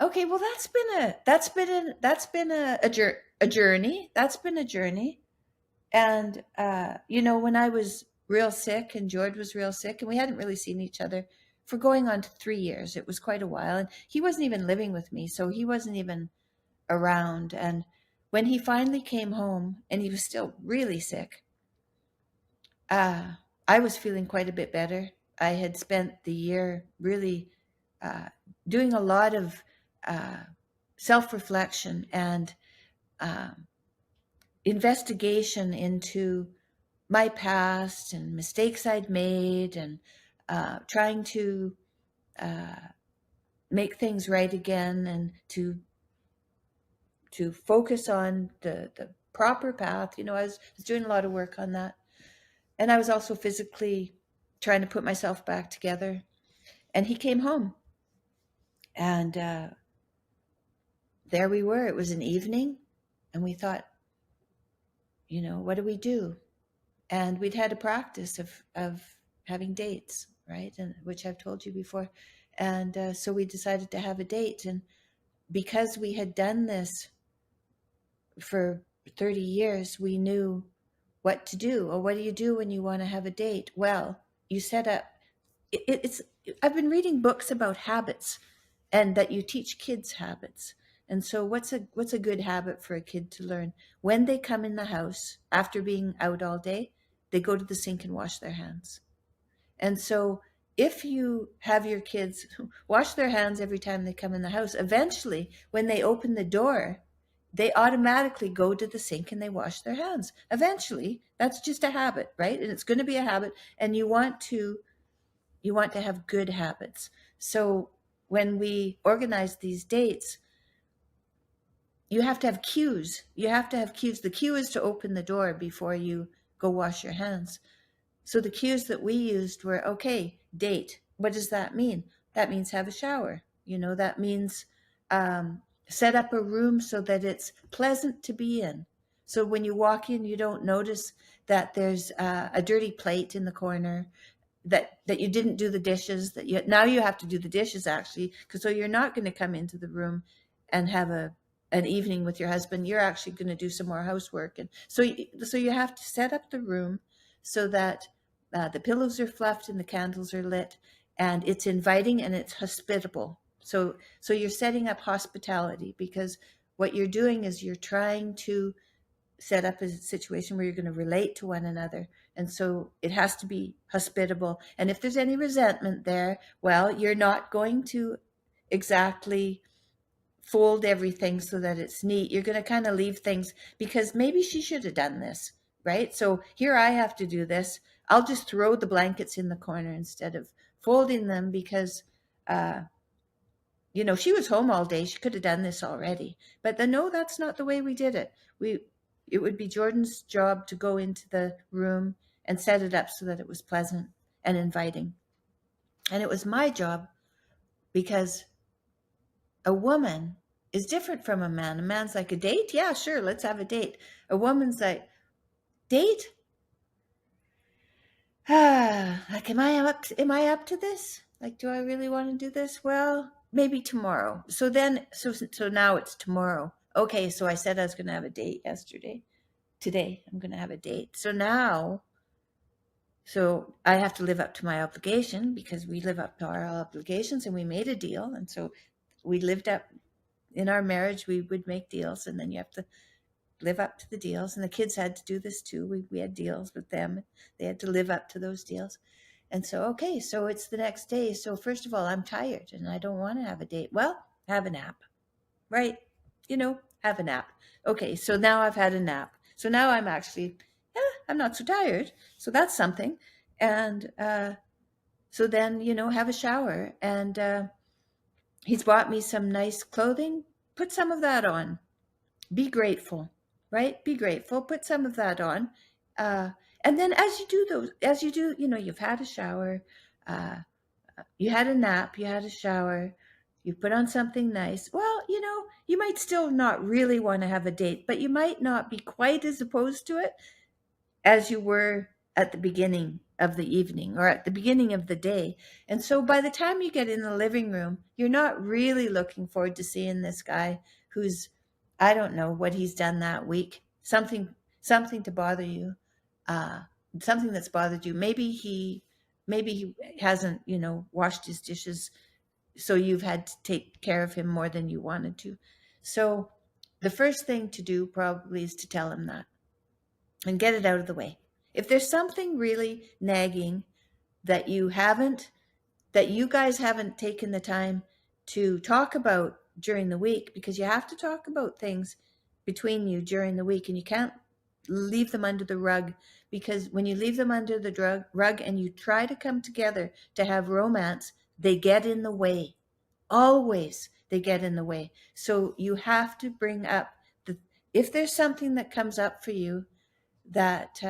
Okay, well, that's been a journey. That's been a journey. And when I was real sick and George was real sick, and we hadn't really seen each other for going on to 3 years. It was quite a while, and he wasn't even living with me, so he wasn't even around. And when he finally came home, and he was still really sick, uh, I was feeling quite a bit better. I had spent the year really uh, doing a lot of uh, self reflection and um, investigation into my past and mistakes I'd made, and trying to uh, make things right again, and to focus on the proper path. I was doing a lot of work on that. And I was also physically trying to put myself back together. And he came home, and there we were. It was an evening, and we thought, what do we do? And we'd had a practice of having dates, right? And which I've told you before. And so we decided to have a date. And because we had done this for 30 years, we knew what to do. Or what do you do when you want to have a date? Well, you set up it's I've been reading books about habits, and that you teach kids habits. And so what's a good habit for a kid to learn? When they come in the house after being out all day, they go to the sink and wash their hands. And so if you have your kids wash their hands every time they come in the house, eventually when they open the door, they automatically go to the sink and they wash their hands. Eventually, that's just a habit, right? And it's going to be a habit, and you want to have good habits. So when we organize these dates, you have to have cues. You have to have cues. The cue is to open the door before you go wash your hands. So the cues that we used were, okay, date. What does that mean? That means have a shower. That means set up a room so that it's pleasant to be in. So when you walk in, you don't notice that there's a dirty plate in the corner, that you didn't do the dishes, that now you have to do the dishes, actually, because so you're not going to come into the room and have an evening with your husband. You're actually going to do some more housework. And so you have to set up the room so that the pillows are fluffed and the candles are lit, and it's inviting and it's hospitable. So you're setting up hospitality, because what you're doing is you're trying to set up a situation where you're going to relate to one another. And so it has to be hospitable. And if there's any resentment there, well, you're not going to exactly fold everything so that it's neat. You're going to kind of leave things because maybe she should have done this, right? So here I have to do this. I'll just throw the blankets in the corner instead of folding them, because uh, she was home all day. She could have done this already. But no, that's not the way we did it. It would be Jordan's job to go into the room and set it up so that it was pleasant and inviting. And it was my job, because a woman is different from a man. A man's like, a date? Yeah, sure, let's have a date. A woman's like, date? Like, am I up to this? Like, do I really want to do this? Well, maybe tomorrow. So now it's tomorrow. Okay, so I said I was going to have a date yesterday. Today I'm going to have a date. So I have to live up to my obligation, because we live up to our obligations, and we made a deal. And so we lived up in our marriage. We would make deals, and then you have to live up to the deals. And the kids had to do this too. We had deals with them. They had to live up to those deals. And so, okay, so it's the next day. So first of all, I'm tired and I don't want to have a date. Well, have a nap, right? Have a nap. Okay, so now I've had a nap. So now I'm not so tired. So that's something. And so then, have a shower. And he's bought me some nice clothing. Put some of that on. Be grateful, right? Be grateful. Put some of that on. Uh, and then you've had a shower, uh, you had a nap, you had a shower, you put on something nice. Well, you might still not really want to have a date, but you might not be quite as opposed to it as you were at the beginning. of the evening or at the beginning of the day. And so by the time you get in the living room, you're not really looking forward to seeing this guy who's, I don't know what he's done that week, something to bother you, uh, something that's bothered you. Maybe he hasn't, washed his dishes, so you've had to take care of him more than you wanted to. So the first thing to do probably is to tell him that and get it out of the way. If there's something really nagging that you guys haven't taken the time to talk about during the week, because you have to talk about things between you during the week and you can't leave them under the rug, because when you leave them under the rug and you try to come together to have romance, they get in the way. Always they get in the way. So you have to bring up if there's something that comes up for you that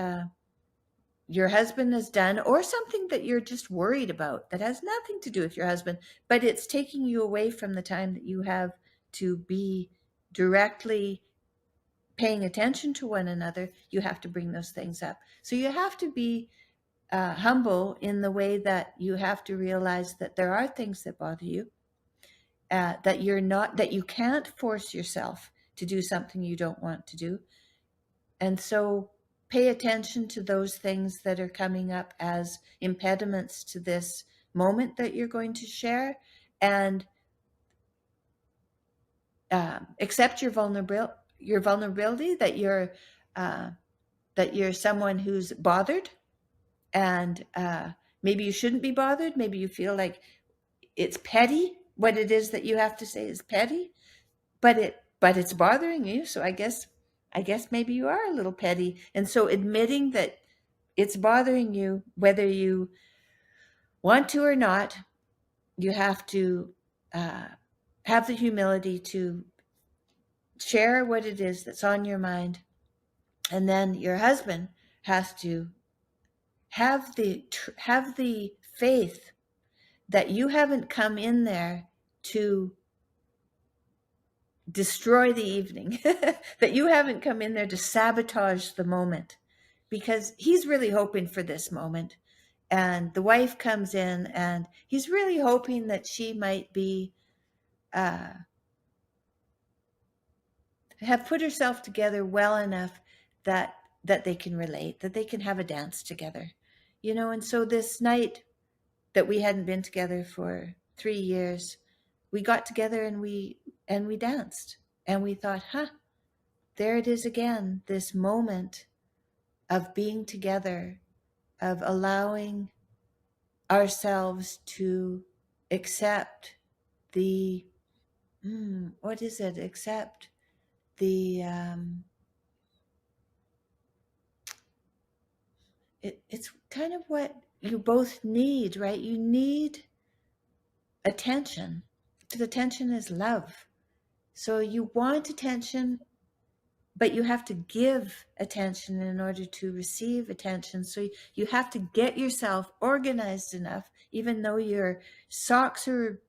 your husband has done, or something that you're just worried about that has nothing to do with your husband, but it's taking you away from the time that you have to be directly paying attention to one another, you have to bring those things up. So you have to be humble in the way that you have to realize that there are things that bother you, that you can't force yourself to do something you don't want to do. And so pay attention to those things that are coming up as impediments to this moment that you're going to share, and accept your vulnerability, that you're someone who's bothered, and maybe you shouldn't be bothered. Maybe you feel like it's petty. What it is that you have to say is petty, but it's bothering you. So I guess maybe you are a little petty. And so admitting that it's bothering you, whether you want to or not, you have to have the humility to share what it is that's on your mind. And then your husband has to have the faith that you haven't come in there to destroy the evening, that you haven't come in there to sabotage the moment, because he's really hoping for this moment. And the wife comes in and he's really hoping that she might be have put herself together well enough that they can relate, that they can have a dance together, and so this night that we hadn't been together for 3 years, we got together and we danced, and we thought, there it is again, this moment of being together, of allowing ourselves to accept the what is it, accept the it's kind of what you both need, right? You need attention, because attention is love. So you want attention, but you have to give attention in order to receive attention. So you have to get yourself organized enough, even though your socks are,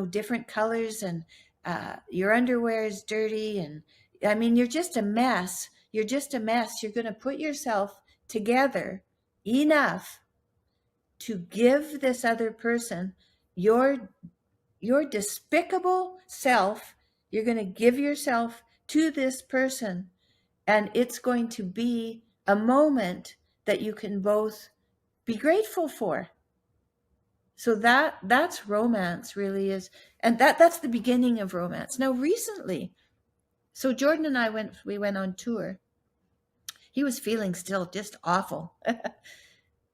different colors, and your underwear is dirty. And I mean, you're just a mess. You're just a mess. You're going to put yourself together enough to give this other person your despicable self. You're going to give yourself to this person, and it's going to be a moment that you can both be grateful for. So that's romance, really is. And that's the beginning of romance. Now recently, so Jordan and I went on tour. He was feeling still just awful.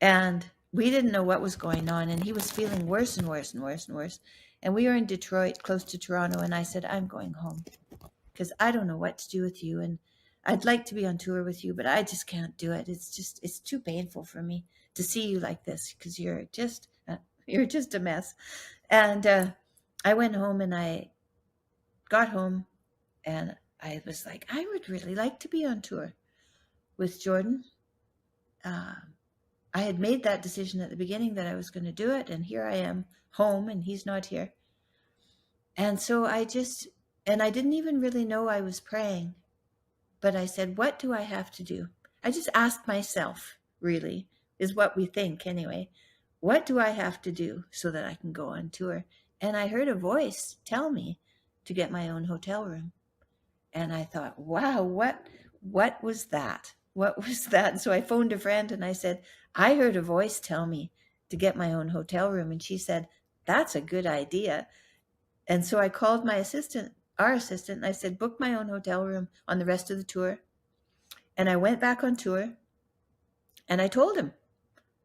And we didn't know what was going on, and he was feeling worse and worse and worse and worse. And we were in Detroit, close to Toronto, and I said, I'm going home, because I don't know what to do with you, and I'd like to be on tour with you, but I just can't do it. It's too painful for me to see you like this, because you're just a mess. And I went home, and I got home, and I was like, I would really like to be on tour with Jordan. I had made that decision at the beginning that I was going to do it, and here I am home, and he's not here. And so I didn't even really know I was praying, but I said, what do I have to do? I just asked myself, really, is what we think anyway. What do I have to do so that I can go on tour? And I heard a voice tell me to get my own hotel room. And I thought, wow, what was that? What was that? And so I phoned a friend and I said, I heard a voice tell me to get my own hotel room. And she said, that's a good idea. And so I called my assistant, our assistant, and I said, book my own hotel room on the rest of the tour. And I went back on tour and I told him,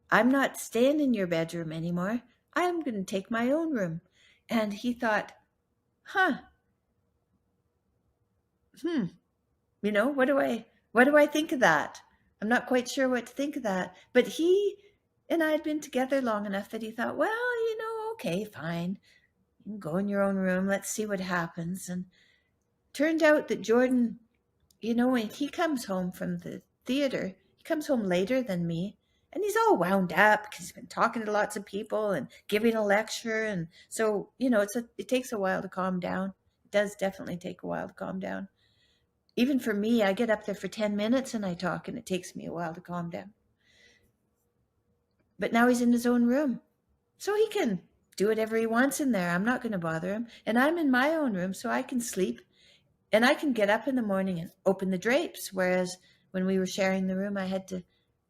I'm not staying in your bedroom anymore. I'm going to take my own room. And he thought, huh, what do I think of that? I'm not quite sure what to think of that. But he and I had been together long enough that he thought, well, okay, fine. You can go in your own room. Let's see what happens. And turned out that Jordan, when he comes home from the theater, he comes home later than me. And he's all wound up because he's been talking to lots of people and giving a lecture. And so, it takes a while to calm down. It does definitely take a while to calm down. Even for me, I get up there for 10 minutes and I talk, and it takes me a while to calm down. But now he's in his own room, so he can do whatever he wants in there. I'm not going to bother him. And I'm in my own room, so I can sleep. And I can get up in the morning and open the drapes, whereas when we were sharing the room, I had to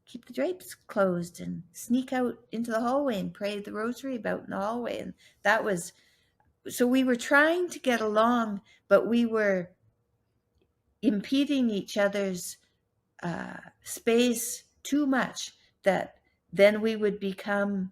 keep the drapes closed and sneak out into the hallway and pray the rosary about in the hallway. And that was, so we were trying to get along, but we were impeding each other's space too much, that then we would become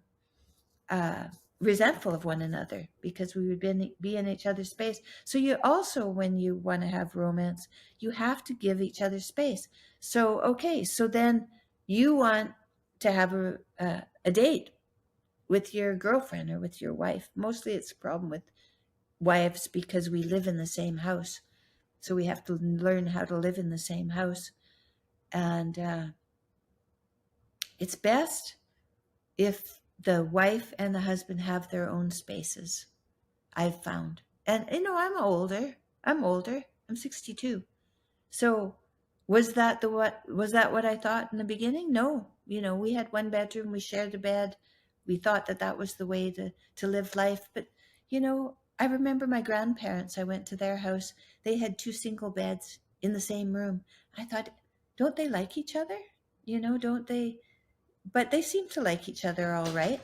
resentful of one another because we would be in each other's space. So you also, when you want to have romance, you have to give each other space. So, okay, so then you want to have a date with your girlfriend or with your wife. Mostly it's a problem with wives because we live in the same house. So we have to learn how to live in the same house. And it's best if the wife and the husband have their own spaces, I've found. And, I'm older. I'm 62. So was that what I thought in the beginning? No. We had one bedroom, we shared a bed. We thought that was the way to live life. But, I remember my grandparents, I went to their house. They had 2 single beds in the same room. I thought, don't they like each other? Don't they? But they seem to like each other all right.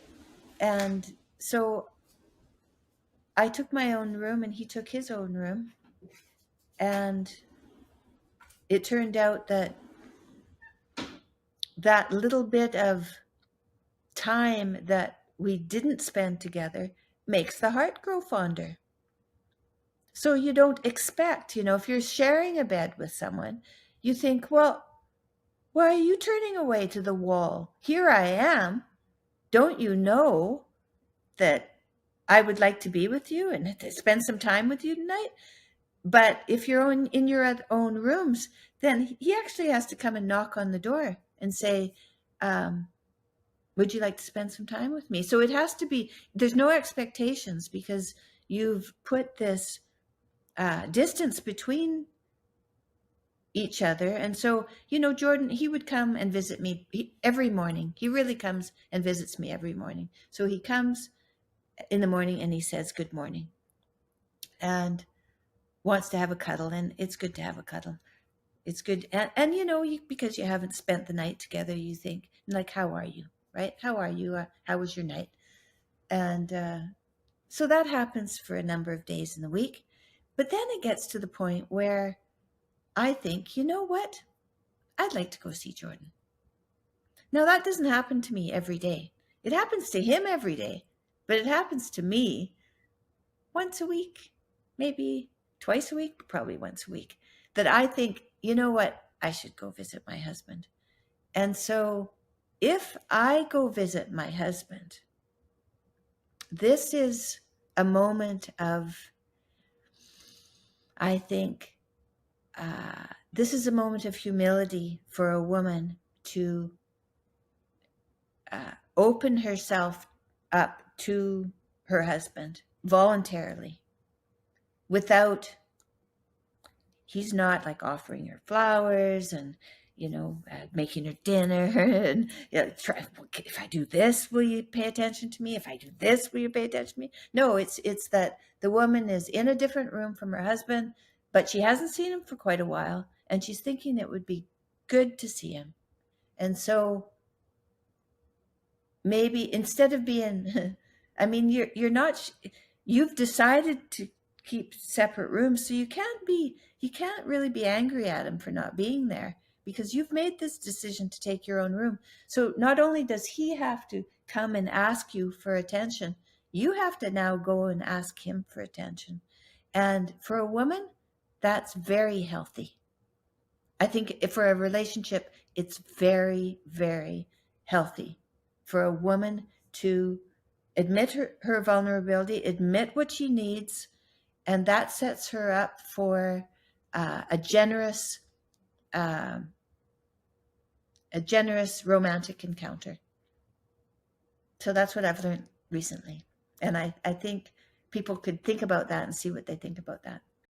And so I took my own room and he took his own room. And it turned out that little bit of time that we didn't spend together makes the heart grow fonder. So you don't expect, if you're sharing a bed with someone, you think, well, why are you turning away to the wall? Here I am. Don't you know that I would like to be with you and spend some time with you tonight? But if you're in your own rooms, then he actually has to come and knock on the door and say, would you like to spend some time with me? So it has to be, there's no expectations because you've put this distance between each other. And so, Jordan, he would come and visit me every morning. He really comes and visits me every morning. So he comes in the morning and he says, good morning. And wants to have a cuddle, and it's good to have a cuddle. It's good. And because you haven't spent the night together, you think, like, how are you? Right? How are you? How was your night? And so that happens for a number of days in the week. But then it gets to the point where I think, you know what? I'd like to go see Jordan. Now, that doesn't happen to me every day. It happens to him every day, but it happens to me once a week, maybe twice a week, probably once a week, that I think, you know what? I should go visit my husband. And so if I go visit my husband, this is a moment of, I think, this is a moment of humility for a woman to open herself up to her husband voluntarily, without, he's not like offering her flowers and, making her dinner and if I do this, will you pay attention to me? If I do this, will you pay attention to me? No, it's that the woman is in a different room from her husband, but she hasn't seen him for quite a while, and she's thinking it would be good to see him. And so maybe instead of being, I mean, you're not, you've decided to keep separate rooms, so you can't really be angry at him for not being there, because you've made this decision to take your own room. So not only does he have to come and ask you for attention, you have to now go and ask him for attention. And for a woman, that's very healthy. I think for a relationship, it's very, very healthy for a woman to admit her vulnerability, admit what she needs, and that sets her up for a generous romantic encounter. So that's what I've learned recently. And I think people could think about that and see what they think about that.